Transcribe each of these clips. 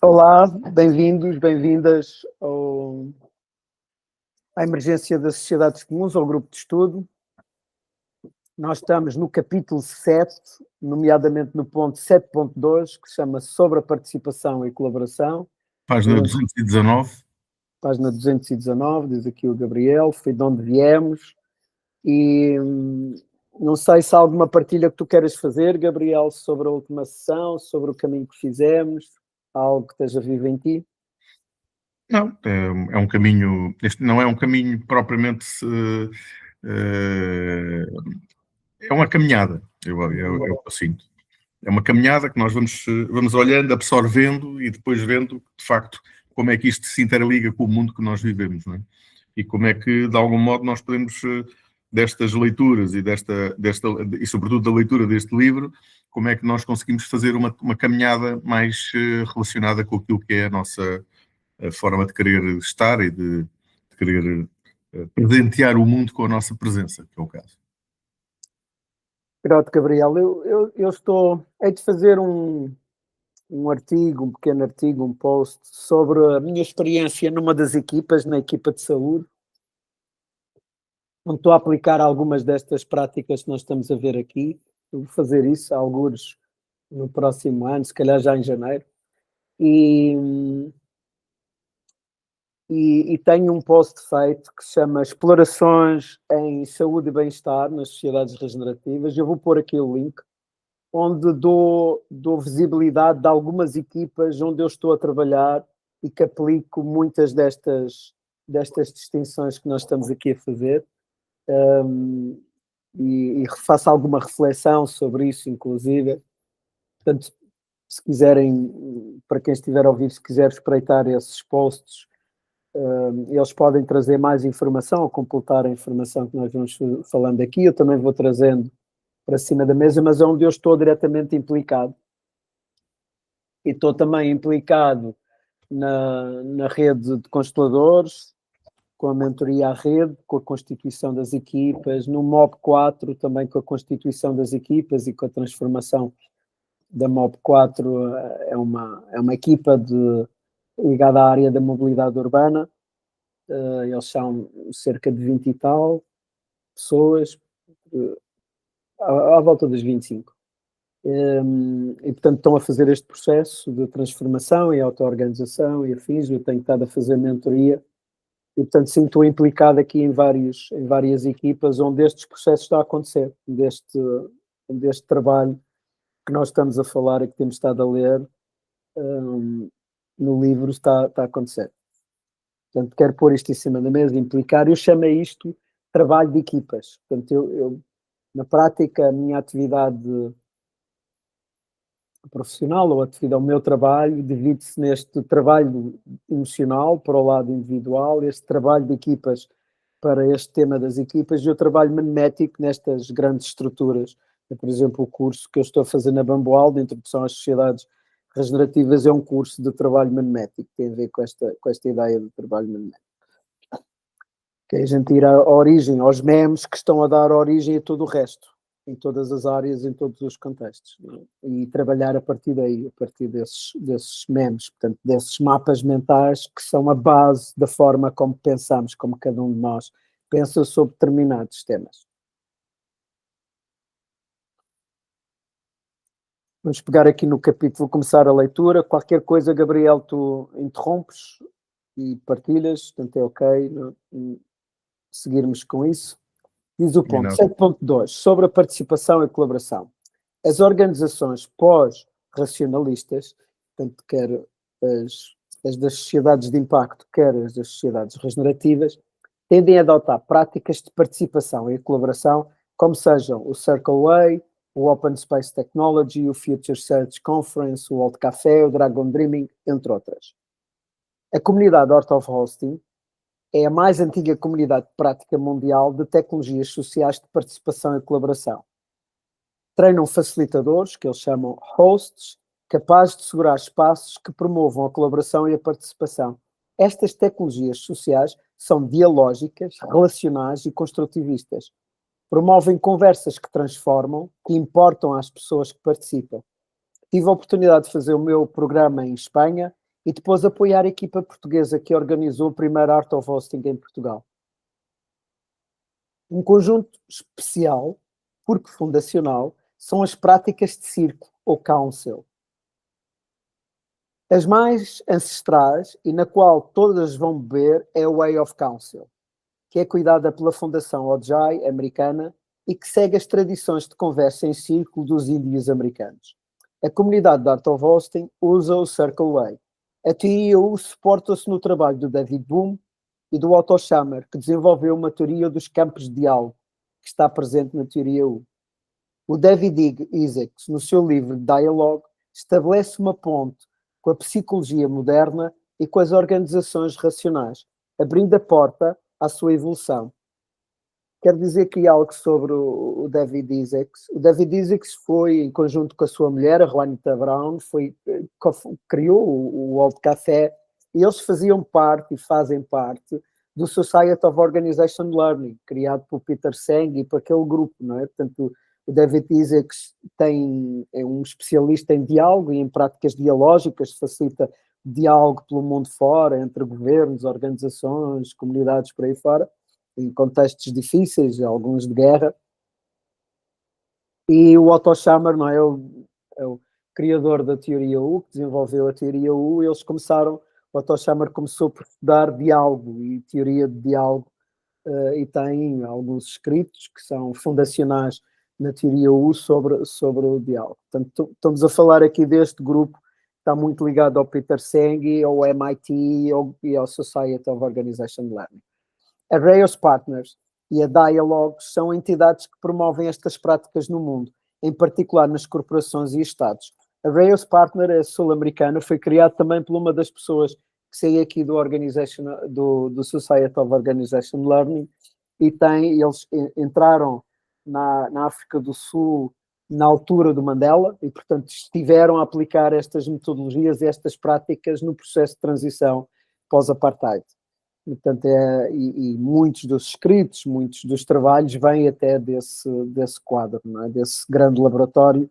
Olá, bem-vindos, bem-vindas à emergência das sociedades comuns, ao grupo de estudo. Nós estamos no capítulo 7, nomeadamente no ponto 7.2, que se chama Sobre a Participação e Colaboração. Página 219. Página 219, diz aqui o Gabriel, foi de onde viemos. E não sei se há alguma partilha que tu queiras fazer, Gabriel, sobre a última sessão, sobre o caminho que fizemos, algo que esteja vivo em ti. Não, é um caminho, este não é um caminho propriamente, é uma caminhada, eu sinto. É uma caminhada que nós vamos olhando, absorvendo e depois vendo, de facto, como é que isto se interliga com o mundo que nós vivemos, não é? E como é que, de algum modo, nós podemos, destas leituras e sobretudo da leitura deste livro, como é que nós conseguimos fazer uma caminhada mais relacionada com aquilo que é a nossa forma de querer estar e de querer presentear o mundo com a nossa presença, que é o caso. Pronto, Gabriel, eu hei de fazer um artigo, um pequeno artigo, um post sobre a minha experiência numa das equipas, na equipa de saúde, onde estou a aplicar algumas destas práticas que nós estamos a ver aqui. Eu vou fazer isso, algures no próximo ano, se calhar já em janeiro. E tenho um post feito que se chama Explorações em Saúde e Bem-Estar nas Sociedades Regenerativas. Eu vou pôr aqui o link, onde dou visibilidade de algumas equipas onde eu estou a trabalhar e que aplico muitas destas distinções que nós estamos aqui a fazer. E faço alguma reflexão sobre isso, inclusive. Portanto, se quiserem, para quem estiver a ouvir, se quiser espreitar esses posts, eles podem trazer mais informação ou completar a informação que nós vamos falando aqui. Eu também vou trazendo para cima da mesa, mas é onde eu estou diretamente implicado. E estou também implicado na rede de consteladores, com a mentoria à rede, com a constituição das equipas, no MOB 4 também com a constituição das equipas e com a transformação da MOB 4, é uma equipa ligada à área da mobilidade urbana. Eles são cerca de 20 e tal pessoas, à volta das 25. E, portanto, estão a fazer este processo de transformação e auto-organização e afins. Eu tenho estado a fazer mentoria e, portanto, sim, estou implicado aqui em várias equipas onde estes processos estão a acontecer, deste trabalho que nós estamos a falar e que temos estado a ler no livro está a acontecer. Portanto, quero pôr isto em cima da mesa, implicar. Eu chamo isto trabalho de equipas. Portanto, eu na prática, a minha atividade profissional ou atividade, o meu trabalho divide-se neste trabalho emocional para o lado individual, este trabalho de equipas para este tema das equipas e o trabalho memético nestas grandes estruturas. Por exemplo, o curso que eu estou a fazer na Bamboal, de Introdução às Sociedades Regenerativas, é um curso de trabalho memético, tem a ver com esta ideia de trabalho memético. Que a gente ir à origem, aos memes que estão a dar origem a todo o resto, em todas as áreas, em todos os contextos, e trabalhar a partir daí, a partir desses memes, portanto, desses mapas mentais que são a base da forma como pensamos, como cada um de nós pensa sobre determinados temas. Vamos pegar aqui no capítulo, vou começar a leitura. Qualquer coisa, Gabriel, tu interrompes e partilhas, portanto é ok seguirmos com isso. Diz o ponto 7.2, sobre a participação e colaboração. As organizações pós-racionalistas, portanto, quer as das sociedades de impacto, quer as das sociedades regenerativas, tendem a adotar práticas de participação e colaboração, como sejam o Circle Way, o Open Space Technology, o Future Search Conference, o World Café, o Dragon Dreaming, entre outras. A comunidade Art of Hosting é a mais antiga comunidade de prática mundial de tecnologias sociais de participação e colaboração. Treinam facilitadores, que eles chamam hosts, capazes de segurar espaços que promovam a colaboração e a participação. Estas tecnologias sociais são dialógicas, relacionais e construtivistas. Promovem conversas que transformam, que importam às pessoas que participam. Tive a oportunidade de fazer o meu programa em Espanha e depois apoiar a equipa portuguesa que organizou o primeiro Art of Hosting em Portugal. Um conjunto especial, porque fundacional, são as práticas de círculo ou council. As mais ancestrais e na qual todas vão beber é o Way of Council, que é cuidada pela Fundação Ojai americana e que segue as tradições de conversa em círculo dos índios americanos. A comunidade de Art of Hosting usa o Circle Way. A TIAU suporta-se no trabalho do David Bohm e do Otto Schammer, que desenvolveu uma teoria dos campos de diálogo, que está presente na teoria U. O David Isaacs, no seu livro Dialogue, estabelece uma ponte com a psicologia moderna e com as organizações racionais, abrindo a porta à sua evolução. Quero dizer aqui algo sobre o David Isaacs. O David Isaacs foi, em conjunto com a sua mulher, a Juanita Brown, criou o Old Café, e eles faziam parte e fazem parte do Society of Organization Learning, criado por Peter Senge e por aquele grupo, não é? Portanto, o David Isaacs é um especialista em diálogo e em práticas dialógicas, facilita diálogo pelo mundo fora, entre governos, organizações, comunidades por aí fora, em contextos difíceis, alguns de guerra. E o Otto Schammer, não é? É o criador da teoria U, que desenvolveu a teoria U, e eles começaram, o Otto Schammer começou por estudar diálogo e teoria de diálogo, e tem alguns escritos que são fundacionais na teoria U sobre o diálogo. Portanto, estamos a falar aqui deste grupo que está muito ligado ao Peter Senge, ao MIT e ao Society of Organization Learning. A Rails Partners e a Dialogue são entidades que promovem estas práticas no mundo, em particular nas corporações e estados. A Rails Partner é sul-americana, foi criado também por uma das pessoas que saiu aqui do Society of Organization Learning, e eles entraram na África do Sul na altura do Mandela e, portanto, estiveram a aplicar estas metodologias e estas práticas no processo de transição pós-apartheid. Portanto, e muitos dos escritos, muitos dos trabalhos vêm até desse quadro, não é? Desse grande laboratório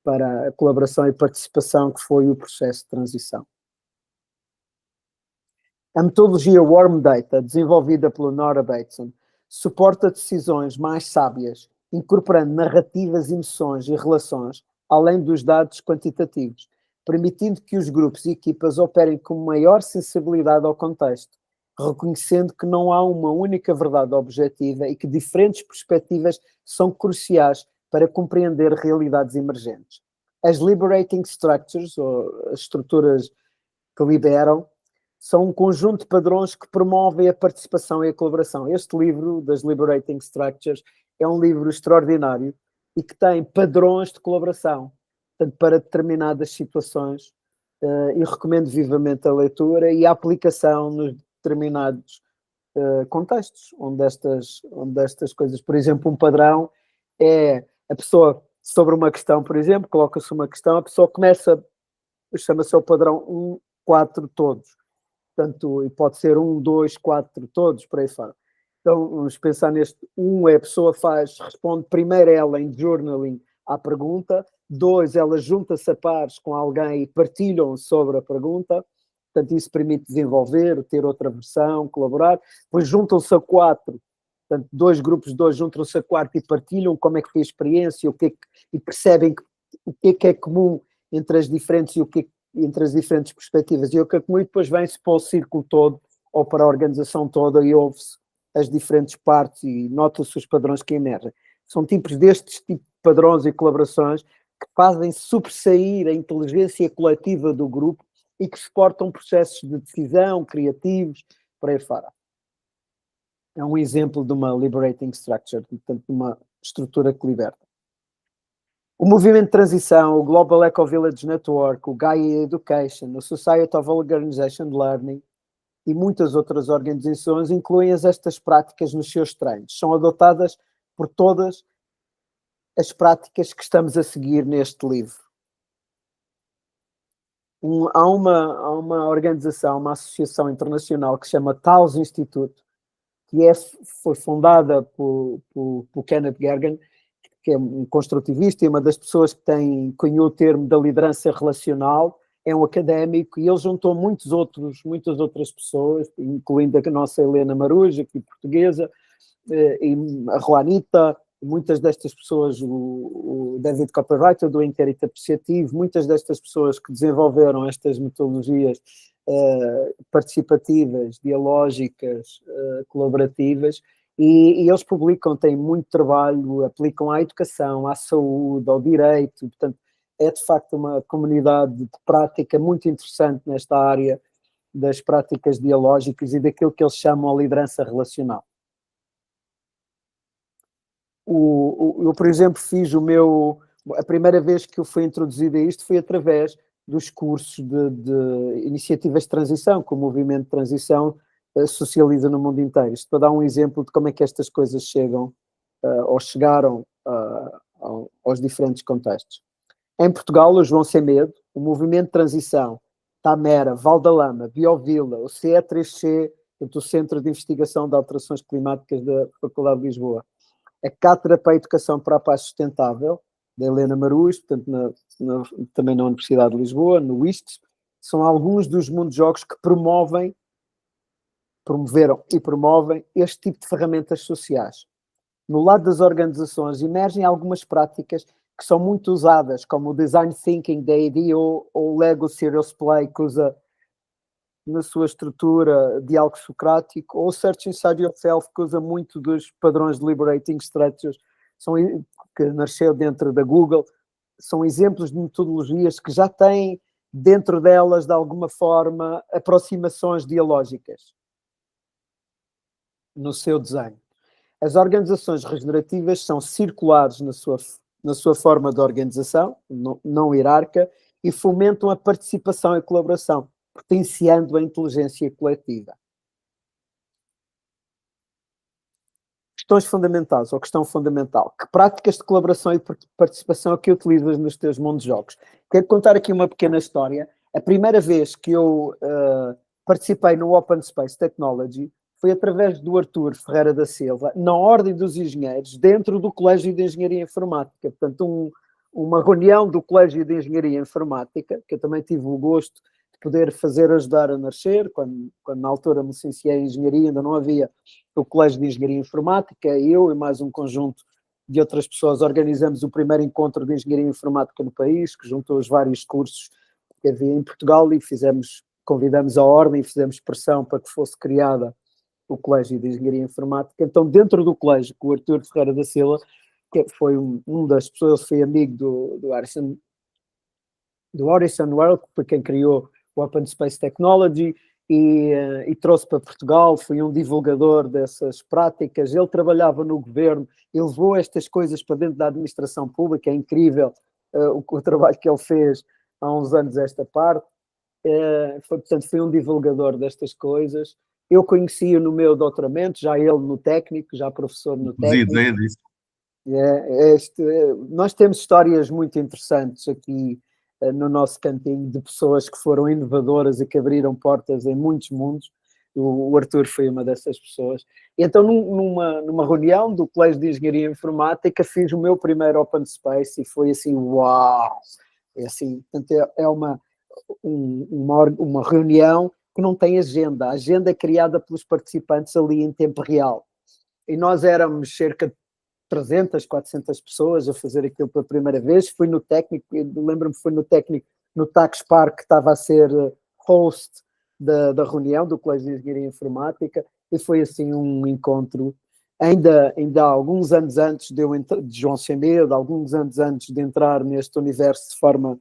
para a colaboração e participação que foi o processo de transição. A metodologia Warm Data, desenvolvida pelo Nora Bateson, suporta decisões mais sábias, incorporando narrativas, emoções e relações, além dos dados quantitativos, permitindo que os grupos e equipas operem com maior sensibilidade ao contexto, reconhecendo que não há uma única verdade objetiva e que diferentes perspectivas são cruciais para compreender realidades emergentes. As Liberating Structures, ou as estruturas que liberam, são um conjunto de padrões que promovem a participação e a colaboração. Este livro, das Liberating Structures, é um livro extraordinário e que tem padrões de colaboração, portanto, para determinadas situações, e recomendo vivamente a leitura e a aplicação nos determinados contextos, onde estas coisas, por exemplo, um padrão é a pessoa, sobre uma questão, por exemplo, coloca-se uma questão, a pessoa começa, chama-se o padrão 1, 4, todos. Portanto, e pode ser 1, 2, 4, todos, por aí fora. Então, vamos pensar neste. 1 é a pessoa responde primeiro ela em journaling à pergunta. 2, ela junta-se a pares com alguém e partilham sobre a pergunta. Portanto, isso permite desenvolver, ter outra versão, colaborar. Depois juntam-se a 4. Portanto, 2 grupos de 2 juntam-se a 4 e partilham como é que foi a experiência, e percebem o que é comum entre as diferentes entre as diferentes perspectivas. E o que é comum, e depois vem-se para o círculo todo ou para a organização toda e ouve-se as diferentes partes e nota-se os padrões que emergem. São tipos destes tipos de padrões e colaborações que fazem sobressair a inteligência coletiva do grupo e que suportam processos de decisão criativos, por aí fora. É um exemplo de uma liberating structure, portanto, de uma estrutura que liberta. O movimento de transição, o Global Eco Village Network, o Gaia Education, o Society of Organization Learning e muitas outras organizações incluem estas práticas nos seus treinos. São adotadas por todas as práticas que estamos a seguir neste livro. Há uma organização, uma associação internacional que se chama Taos Institute, que foi fundada por Kenneth Gergen, que é um construtivista e uma das pessoas que cunhou o termo da liderança relacional, é um académico e ele juntou muitas outras pessoas, incluindo a nossa Helena Maruja, aqui portuguesa, e a Juanita, muitas destas pessoas, o David Copperwriter do Inquérito Apreciativo, muitas destas pessoas que desenvolveram estas metodologias participativas, dialógicas, colaborativas, e eles publicam, têm muito trabalho, aplicam à educação, à saúde, ao direito, portanto, é de facto uma comunidade de prática muito interessante nesta área das práticas dialógicas e daquilo que eles chamam a liderança relacional. Eu, por exemplo, fiz a primeira vez que eu fui introduzido a isto foi através dos cursos de iniciativas de transição, que o movimento de transição socializa no mundo inteiro. Isto para dar um exemplo de como é que estas coisas chegam ou chegaram aos diferentes contextos. Em Portugal, o João Sem Medo, o movimento de transição, Tamera, Valdalama, Biovila, o CE3C, o Centro de Investigação de Alterações Climáticas da Faculdade de Lisboa, a Cátedra para a Educação para a Paz Sustentável, da Helena Maruz, portanto, também na Universidade de Lisboa, no ISCS, são alguns dos mundos jogos que promoveram e promovem este tipo de ferramentas sociais. No lado das organizações emergem algumas práticas que são muito usadas, como o Design Thinking da ADO ou o Lego Serious Play, que usa na sua estrutura diálogo socrático, ou o Search Inside Yourself, que usa muito dos padrões de Liberating Structures, que nasceu dentro da Google, são exemplos de metodologias que já têm dentro delas, de alguma forma, aproximações dialógicas no seu desenho. As organizações regenerativas são circulares na sua forma de organização, não hierárquica, e fomentam a participação e colaboração, potenciando a inteligência coletiva. Questões fundamentais, ou questão fundamental. Que práticas de colaboração e participação é que utilizas nos teus mundos de jogos? Quero contar aqui uma pequena história. A primeira vez que eu participei no Open Space Technology foi através do Artur Ferreira da Silva, na Ordem dos Engenheiros, dentro do Colégio de Engenharia Informática. Portanto, uma reunião do Colégio de Engenharia Informática, que eu também tive o gosto de poder ajudar a nascer, quando na altura me licenciei em Engenharia, ainda não havia o Colégio de Engenharia Informática, eu e mais um conjunto de outras pessoas organizamos o primeiro encontro de Engenharia Informática no país, que juntou os vários cursos que havia em Portugal e convidamos a Ordem e fizemos pressão para que fosse criada o Colégio de Engenharia Informática. Então, dentro do colégio, com o Artur Ferreira da Silva, que foi um das pessoas, foi amigo do Horizon World, para quem criou o Open Space Technology, e trouxe para Portugal, foi um divulgador dessas práticas. Ele trabalhava no governo, ele levou estas coisas para dentro da administração pública, é incrível o trabalho que ele fez há uns anos esta parte. Portanto, foi um divulgador destas coisas. Eu conheci-o no meu doutoramento, já ele no técnico, já professor no técnico. Ideia disso. Nós temos histórias muito interessantes aqui no nosso cantinho de pessoas que foram inovadoras e que abriram portas em muitos mundos. O Artur foi uma dessas pessoas. E então, numa reunião do Colégio de Engenharia Informática, fiz o meu primeiro Open Space e foi assim, uau! É assim, portanto, é uma reunião que não tem agenda. A agenda é criada pelos participantes ali em tempo real. E nós éramos cerca de 300, 400 pessoas a fazer aquilo pela primeira vez. Fui no técnico, lembro-me, foi no técnico, no Tax Park, que estava a ser host da reunião do Colégio de Engenharia Informática, e foi assim um encontro, ainda há alguns anos antes de João Sem Medo, alguns anos antes de entrar neste universo de forma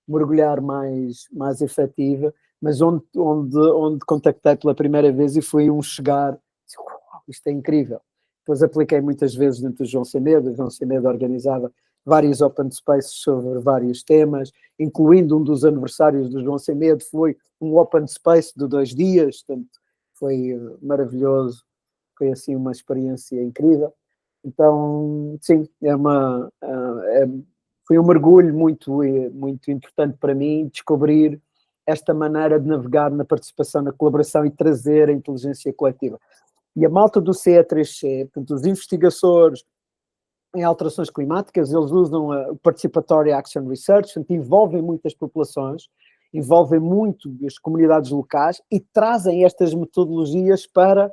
mergulhar mais efetiva, mas onde contactei pela primeira vez e foi um chegar, isto é incrível. Depois apliquei muitas vezes dentro do João Sem Medo. O João Sem Medo organizava vários open spaces sobre vários temas, incluindo um dos aniversários do João Sem Medo, foi um open space de 2 dias, portanto, foi maravilhoso, foi assim uma experiência incrível. Então, sim, foi um mergulho muito importante para mim, descobrir esta maneira de navegar na participação, na colaboração e trazer a inteligência coletiva. E a malta do CE3C, portanto, os investigadores em alterações climáticas, eles usam a Participatory Action Research, portanto, envolvem muitas populações, envolvem muito as comunidades locais e trazem estas metodologias para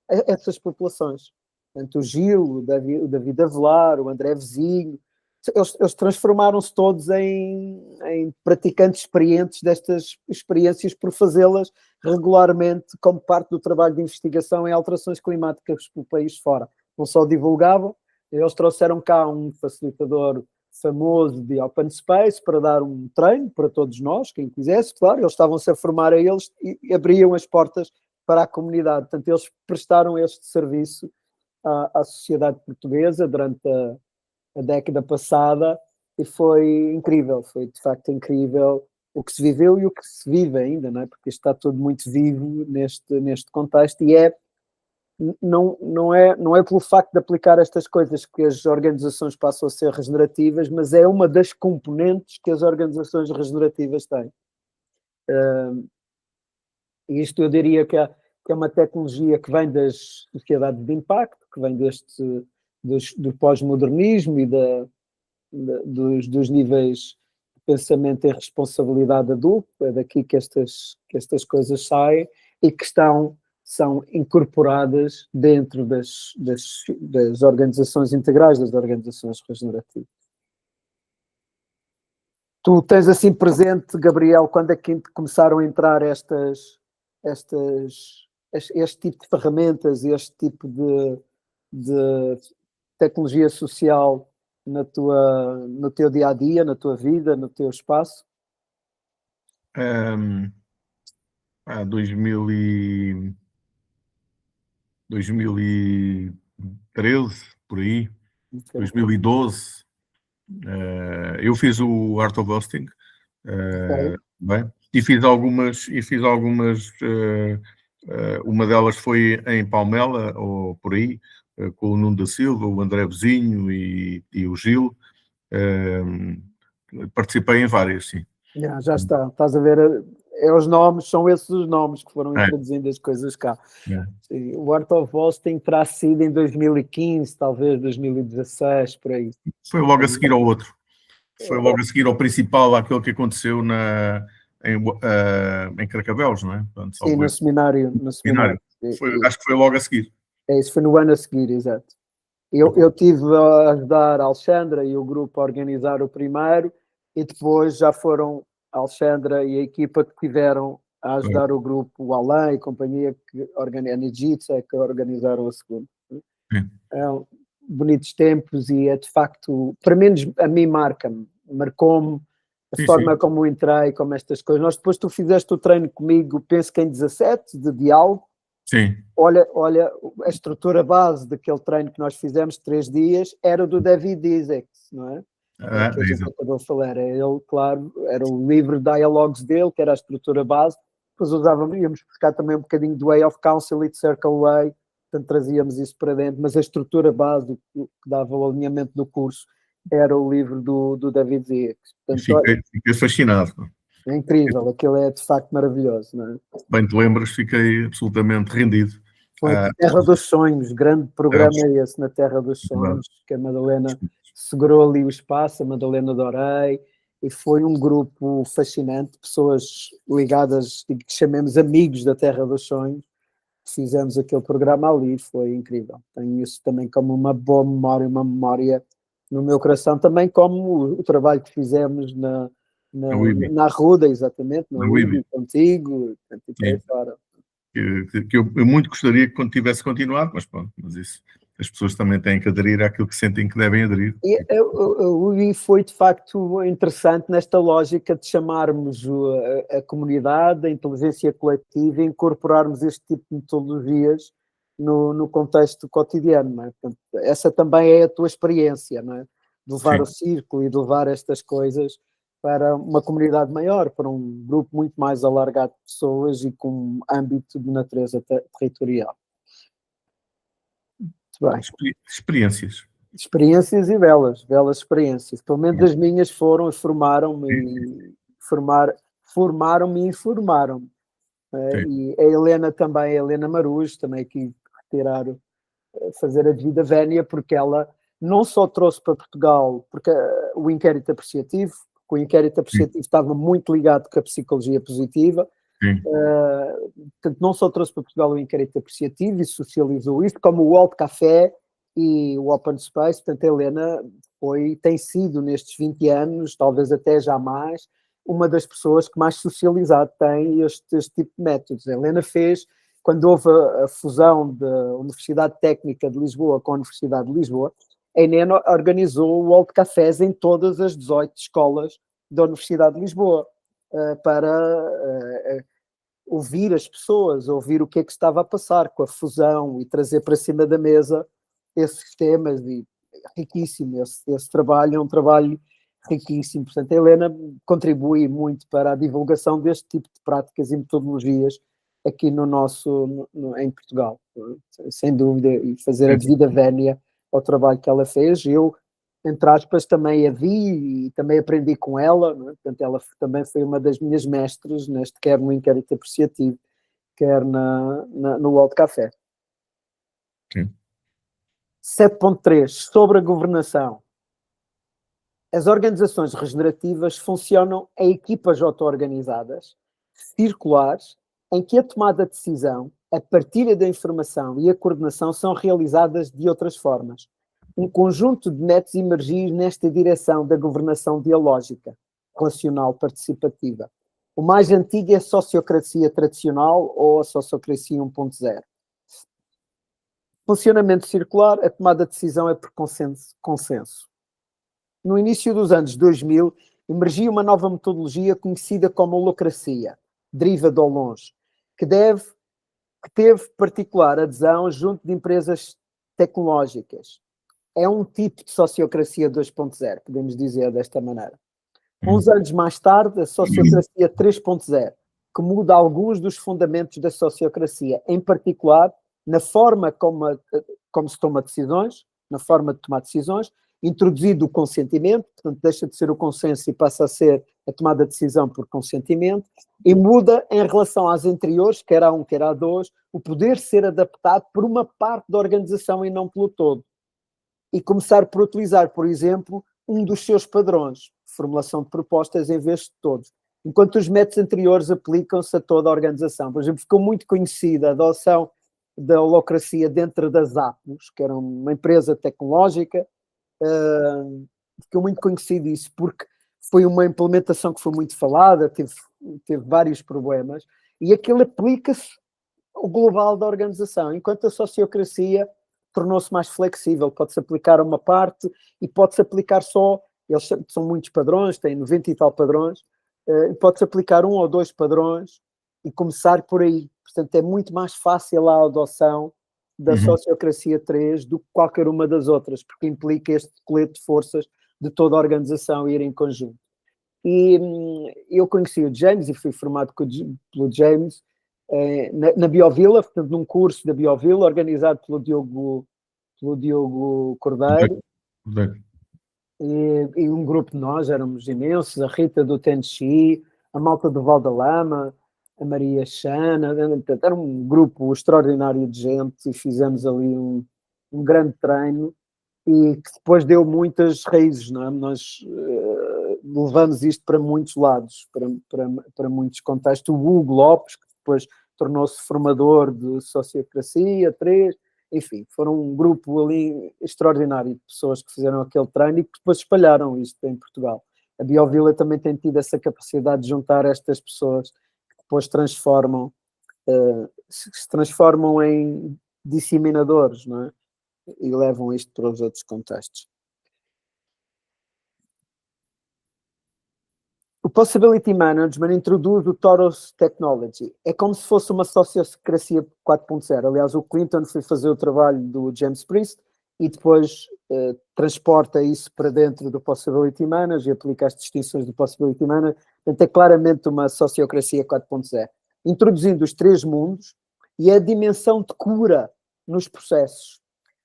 essas populações. Portanto, o Gil, o David Avelar, o André Vizinho, eles transformaram-se todos em praticantes experientes destas experiências por fazê-las regularmente como parte do trabalho de investigação em alterações climáticas pelo país fora. Não só divulgavam, eles trouxeram cá um facilitador famoso de Open Space para dar um treino para todos nós, quem quisesse, claro, eles estavam-se a formar a eles e abriam as portas para a comunidade. Portanto, eles prestaram este serviço à sociedade portuguesa durante a década passada e foi incrível, foi de facto incrível o que se viveu e o que se vive ainda, não é? Porque isto está tudo muito vivo neste contexto e não é pelo facto de aplicar estas coisas que as organizações passam a ser regenerativas, mas é uma das componentes que as organizações regenerativas têm. E isto eu diria que é uma tecnologia que vem das sociedades de impacto, que vem do pós-modernismo e dos níveis de pensamento em responsabilidade adulta, é daqui que estas coisas saem e que são incorporadas dentro das organizações integrais, das organizações regenerativas. Tu tens assim presente, Gabriel, quando é que começaram a entrar este tipo de ferramentas, este tipo de tecnologia social no teu dia-a-dia, na tua vida, no teu espaço? 2013, por aí, okay. 2012, eu fiz o Art of Hosting, okay. Bem, e fiz algumas, uma delas foi em Palmela, ou por aí, com o Nuno da Silva, o André Vizinho e o Gil. Participei em várias, sim. Já está, estás a ver, são esses os nomes que foram introduzindo as coisas cá. Sim, o Art of Hosting terá sido em 2015, talvez 2016, por aí. Foi logo a seguir ao outro. Foi logo a seguir ao principal, àquele que aconteceu em Carcavelos, não é? Portanto, sim, no seminário. Acho que foi logo a seguir. Isso foi no ano a seguir, exato. Eu tive a ajudar a Alexandra e o grupo a organizar o primeiro e depois já foram a Alexandra e a equipa que tiveram a ajudar o grupo, o Alain e companhia, a Nijitsa, que organizaram o segundo. Bonitos tempos e é de facto, para menos a mim marcou-me a forma como entrei, como estas coisas. Depois tu fizeste o treino comigo, penso que em 17, de diálogo. Sim. Olha, a estrutura base daquele treino que nós fizemos, 3 dias, era do David Isaacs, não é? Que a gente acabou de falar. Ele, claro, era o livro Dialogues dele, que era a estrutura base. Depois íamos buscar também um bocadinho do Way of Counsel e de Circle Way, portanto trazíamos isso para dentro, mas a estrutura base, que dava o alinhamento do curso, era o livro do David Isaacs. Fiquei fascinado. É incrível, aquilo é de facto maravilhoso, não é? Bem te lembras, fiquei absolutamente rendido. Foi Terra dos Sonhos, grande programa é esse, na Terra dos Sonhos, que a Madalena segurou ali o espaço, a Madalena Dorei, e foi um grupo fascinante, pessoas ligadas, que chamemos amigos da Terra dos Sonhos, fizemos aquele programa ali, foi incrível. Tenho isso também como uma boa memória, uma memória no meu coração, também como o trabalho que fizemos na Arruda, exatamente, na UIB, contigo, e fora. Que eu muito gostaria que quando tivesse continuado, mas pronto, isso, as pessoas também têm que aderir àquilo que sentem que devem aderir. E foi de facto interessante nesta lógica de chamarmos a comunidade, a inteligência coletiva e incorporarmos este tipo de metodologias no contexto cotidiano, não é? Portanto, essa também é a tua experiência, não é? De levar o círculo e de levar estas coisas para uma comunidade maior, para um grupo muito mais alargado de pessoas e com um âmbito de natureza territorial. Muito bem. Experiências e belas experiências. Pelo menos as minhas formaram-me e informaram-me. E a Helena também, a Helena Maruz, também aqui fazer a devida vénia, porque ela não só trouxe para Portugal porque o inquérito apreciativo, porque o inquérito apreciativo estava muito ligado com a psicologia positiva, portanto, não só trouxe para Portugal o inquérito apreciativo e socializou isto, como o World Café e o Open Space. Portanto, a Helena tem sido nestes 20 anos, talvez até já mais, uma das pessoas que mais socializado tem este tipo de métodos. A Helena fez, quando houve a fusão da Universidade Técnica de Lisboa com a Universidade de Lisboa, a Helena organizou o World Cafés em todas as 18 escolas da Universidade de Lisboa, para ouvir as pessoas, ouvir o que é que estava a passar com a fusão e trazer para cima da mesa esses temas. E riquíssimo, esse trabalho é um trabalho riquíssimo. Portanto, a Helena contribui muito para a divulgação deste tipo de práticas e metodologias aqui em Portugal, sem dúvida, e fazer a devida vénia ao trabalho que ela fez. Eu, entre aspas, também a vi e também aprendi com ela, não é? Portanto, ela também foi uma das minhas mestres, quer no inquérito apreciativo, quer no World Café. Sim. 7.3, sobre a governação. As organizações regenerativas funcionam em equipas auto-organizadas, circulares, em que a tomada de decisão, a partilha da informação e a coordenação são realizadas de outras formas. Um conjunto de métodos emergir nesta direção da governação dialógica, relacional, participativa. O mais antigo é a sociocracia tradicional ou a sociocracia 1.0. Funcionamento circular, a tomada de decisão é por consenso. No início dos anos 2000, emergiu uma nova metodologia conhecida como holacracia, deriva do longe, que teve particular adesão junto de empresas tecnológicas. É um tipo de sociocracia 2.0, podemos dizer desta maneira. Uns anos mais tarde, a sociocracia 3.0, que muda alguns dos fundamentos da sociocracia, em particular na forma como se toma decisões, na forma de tomar decisões, introduzido o consentimento, portanto deixa de ser o consenso e passa a ser a tomada de decisão por consentimento, e muda em relação às anteriores, quer A1, quer A2, o poder ser adaptado por uma parte da organização e não pelo todo. E começar por utilizar, por exemplo, um dos seus padrões, formulação de propostas em vez de todos. Enquanto os métodos anteriores aplicam-se a toda a organização. Por exemplo, ficou muito conhecida a adoção da holacracia dentro das Atmos, que era uma empresa tecnológica. Ficou muito conhecido isso, porque foi uma implementação que foi muito falada, teve vários problemas, e aquilo aplica-se ao global da organização, enquanto a sociocracia tornou-se mais flexível, pode-se aplicar a uma parte e pode-se aplicar só, eles são muitos padrões, têm 90 e tal padrões, pode-se aplicar 1 ou 2 padrões e começar por aí. Portanto, é muito mais fácil a adoção da sociocracia 3 do que qualquer uma das outras, porque implica este colete de forças de toda a organização ir em conjunto. E eu conheci o James e fui formado pelo James na Biovila, portanto, num curso da Biovila, organizado pelo Diogo Cordeiro. E um grupo de nós, éramos imensos, a Rita do Tenchi, a malta do Valdalama, a Maria Chana, era um grupo extraordinário de gente, e fizemos ali um grande treino, e que depois deu muitas raízes, não é? Nós levamos isto para muitos lados, para muitos contextos. O Hugo Lopes, que depois tornou-se formador de sociocracia 3, enfim, foram um grupo ali extraordinário de pessoas que fizeram aquele treino e que depois espalharam isto em Portugal. A Biovila também tem tido essa capacidade de juntar estas pessoas que depois se transformam em disseminadores, não é? E levam isto para os outros contextos. O Possibility Management introduz o Toros Technology. É como se fosse uma sociocracia 4.0. Aliás, o Clinton foi fazer o trabalho do James Priest e depois transporta isso para dentro do Possibility Manager e aplica as distinções do Possibility Manager. Portanto, é claramente uma sociocracia 4.0. Introduzindo os 3 mundos e a dimensão de cura nos processos.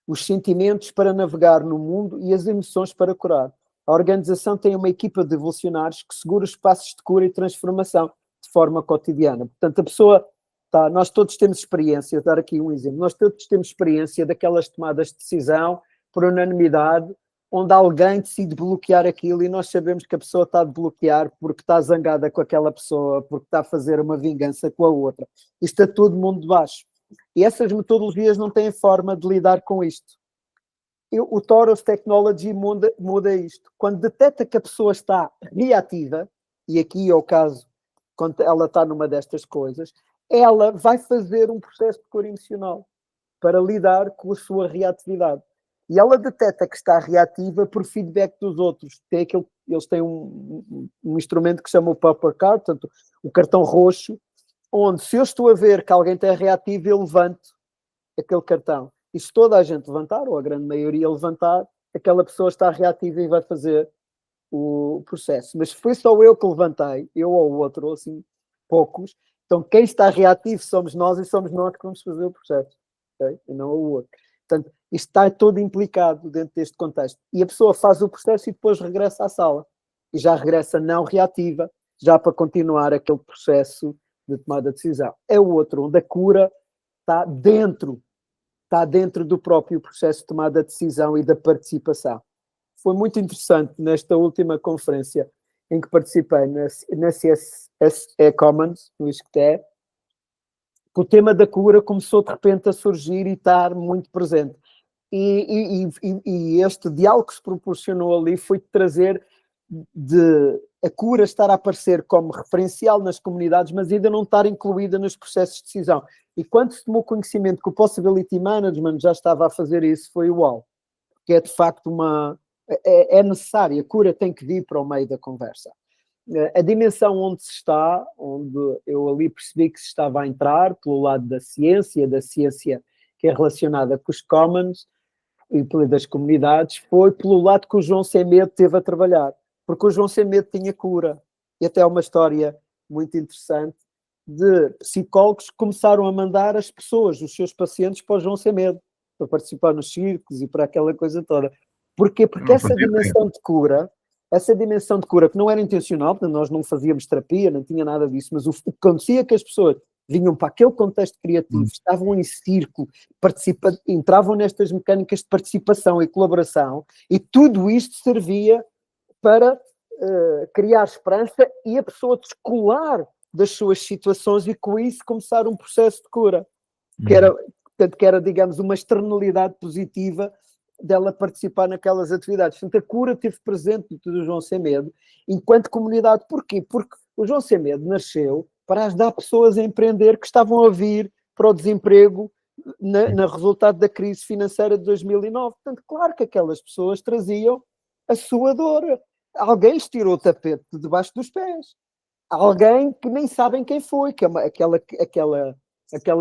Os sentimentos para navegar no mundo e as emoções para curar. A organização tem uma equipa de evolucionários que segura os passos de cura e transformação de forma cotidiana. Portanto, a pessoa nós todos temos experiência, vou dar aqui um exemplo, nós todos temos experiência daquelas tomadas de decisão por unanimidade, onde alguém decide bloquear aquilo e nós sabemos que a pessoa está a bloquear porque está zangada com aquela pessoa, porque está a fazer uma vingança com a outra. Isto é todo mundo de baixo. E essas metodologias não têm forma de lidar com isto. O Taurus Technology muda isto. Quando detecta que a pessoa está reativa, e aqui é o caso, quando ela está numa destas coisas, ela vai fazer um processo de cura emocional para lidar com a sua reatividade. E ela detecta que está reativa por feedback dos outros. Eles têm um instrumento que se chama o Paper Card, portanto, o cartão roxo, onde se eu estou a ver que alguém está reativo, eu levanto aquele cartão. E se toda a gente levantar, ou a grande maioria levantar, aquela pessoa está reativa e vai fazer o processo. Mas foi só eu que levantei, eu ou o outro, ou assim, poucos. Então quem está reativo somos nós e somos nós que vamos fazer o processo. Okay? E não o outro. Portanto, isto está todo implicado dentro deste contexto. E a pessoa faz o processo e depois regressa à sala. E já regressa não reativa, já para continuar aquele processo de tomada de decisão. É o outro, onde a cura está dentro do próprio processo de tomada de decisão e da participação. Foi muito interessante nesta última conferência em que participei na CSE Commons, no ISCTE, que o tema da cura começou de repente a surgir e estar muito presente. E este diálogo que se proporcionou ali foi trazer de a cura estar a aparecer como referencial nas comunidades, mas ainda não estar incluída nos processos de decisão. E quando se tomou conhecimento que o Possibility Management já estava a fazer isso, foi uau. Que é de facto é necessário, a cura tem que vir para o meio da conversa. A dimensão onde se está, onde eu ali percebi que se estava a entrar, pelo lado da ciência que é relacionada com os commons e das comunidades, foi pelo lado que o João Semedo teve a trabalhar. Porque o João Semedo tinha cura. E até uma história muito interessante de psicólogos que começaram a mandar as pessoas, os seus pacientes, para o João Semedo, para participar nos círculos e para aquela coisa toda. Porquê? Porque essa dimensão de cura, que não era intencional, porque nós não fazíamos terapia, não tinha nada disso, mas o que acontecia é que as pessoas vinham para aquele contexto criativo, estavam em círculo, entravam nestas mecânicas de participação e colaboração, e tudo isto servia para criar esperança e a pessoa descolar das suas situações e com isso começar um processo de cura. Que era, digamos, uma externalidade positiva dela participar naquelas atividades. Portanto, a cura esteve presente do João Semedo enquanto comunidade. Porquê? Porque o João Semedo nasceu para ajudar pessoas a empreender que estavam a vir para o desemprego no resultado da crise financeira de 2009. Portanto, claro que aquelas pessoas traziam a sua dor. Alguém estirou o tapete de debaixo dos pés. Alguém que nem sabem quem foi, que aquela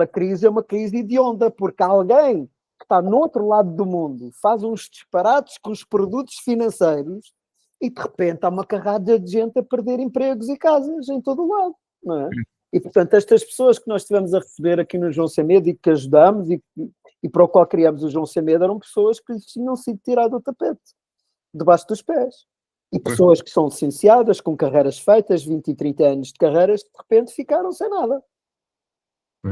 crise é uma crise hedionda, porque alguém que está no outro lado do mundo faz uns disparates com os produtos financeiros e de repente há uma carrada de gente a perder empregos e casas em todo o lado, não é? E portanto estas pessoas que nós estivemos a receber aqui no João Semedo e que ajudamos e para o qual criamos o João Semedo eram pessoas que lhes tinham sido tirado o tapete debaixo dos pés. E pessoas que são licenciadas, com carreiras feitas, 20 e 30 anos de carreiras, de repente ficaram sem nada.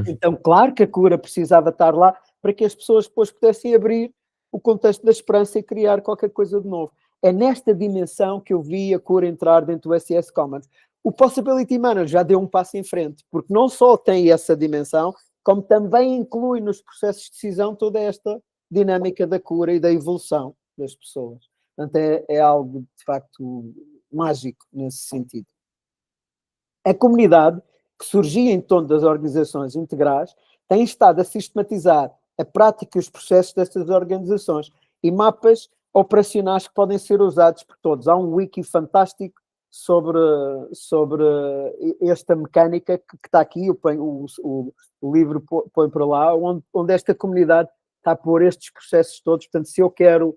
Então, claro que a cura precisava estar lá para que as pessoas depois pudessem abrir o contexto da esperança e criar qualquer coisa de novo. É nesta dimensão que eu vi a cura entrar dentro do SES Commons. O Possibility Manager já deu um passo em frente, porque não só tem essa dimensão, como também inclui nos processos de decisão toda esta dinâmica da cura e da evolução das pessoas. Portanto, é algo, de facto, mágico nesse sentido. A comunidade, que surgia em torno das organizações integrais, tem estado a sistematizar a prática e os processos destas organizações e mapas operacionais que podem ser usados por todos. Há um wiki fantástico sobre esta mecânica que está aqui, o livro põe para lá, onde esta comunidade está a pôr estes processos todos. Portanto, se eu quero